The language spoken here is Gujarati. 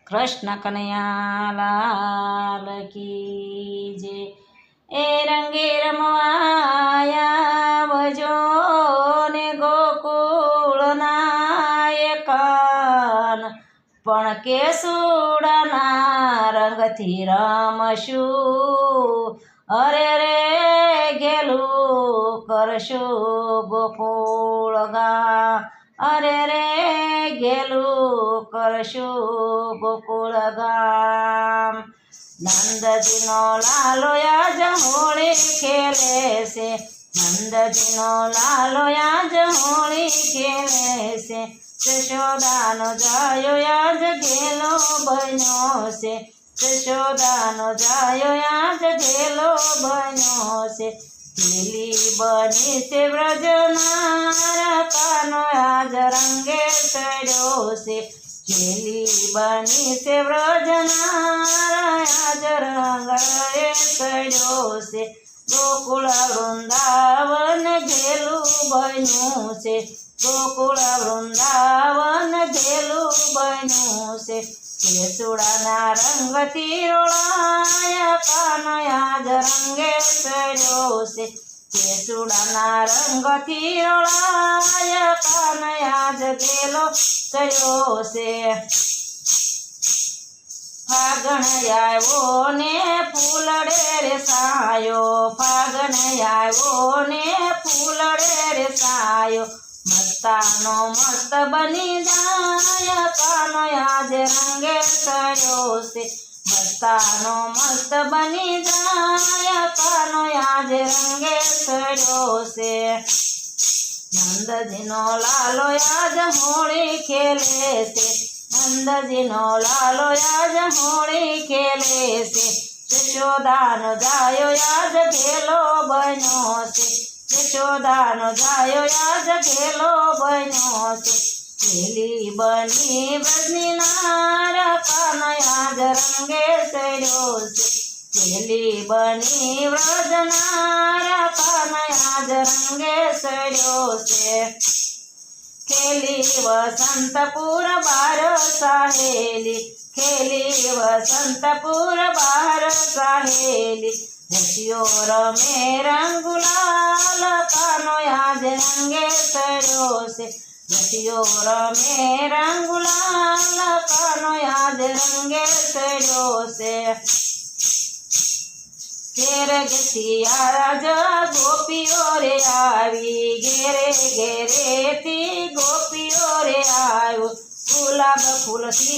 કૃષ્ણ કનૈયા લાલ કી જય। એ રંગે રમવાયા વજો ને ગોકુળના એકાન, પણ કેસુડાના રંગથી રમશું, અરે રે ગેલું કરશું ગોકુળ ગામ, અરે રે ગેલું કરશું ગોકુળ ગામ। નંદજીનો લાલો આજ હોળી ખેલે છે, નંદજીનો લાલો આજ હોળી ખેલે છે, જશોદાનો જાયો આજ ગેલો બન્યો છે, જશોદાનો જાયો આજ ગેલો બન્યો છે। ગેલી બની છે વ્રજનાર કાનો આજ રંગે ચડ્યો છે, ગેલી બની છે વ્રજનાર આજ રંગે ચડ્યો છે। ગોકુળ વૃંદાવન ગેલું બન્યું છે, ગોકુળ વૃંદાવન ગેલું બન્યું છે। કેસુડાના રંગથી રોળાયા કાનો આજ રંગે ચડ્યો છે, કેસુડાના રંગથી રોળાયા કાનો આજ ગેલો ચડ્યો છે। ફાગણ આવ્યો ને ફૂલડે રે સાયો, ફાગણ આવ્યો ને ફૂલડે રે સાયો, મસ્તાનો મસ્ત બની જાય કાનો આજ રંગે ચડ્યો છે, મસ્તાનો મસ્ત બની જાય કાનો આજ રંગે ચડ્યો છે। નંદજીનો લાલો આજ હોળી ખેલે છે, નંદજીનો લાલો આજ હોળી ખેલે છે, જશોદાનો જાયો આજ ગેલો બન્યો છે, જશોદાનો જાયો આજ ગેલો બન્યો છે। ગેલી બની વ્રજની નાર કાનો આજ રંગે ચડ્યો છે, ગેલી બની વ્રજનાર કાનો આજ રંગે ચડ્યો છે। ખેલી વસંતપુર બાર સાહેલી, ખેલી વસંતપુર બાર સાહેલી, રસિયો રમે રંગુલાલ કાનો આજ રંગે ચડ્યો છે, રસિયો રમે રંગુલાલ કાનો આજ રંગે ચડ્યો છે। ઘેર ઘેતિયા ગોપીઓ રે આવી, ઘેરે ઘેરેથી ગોપીઓ રે આવ્યો, ગુલાબ ફૂલથી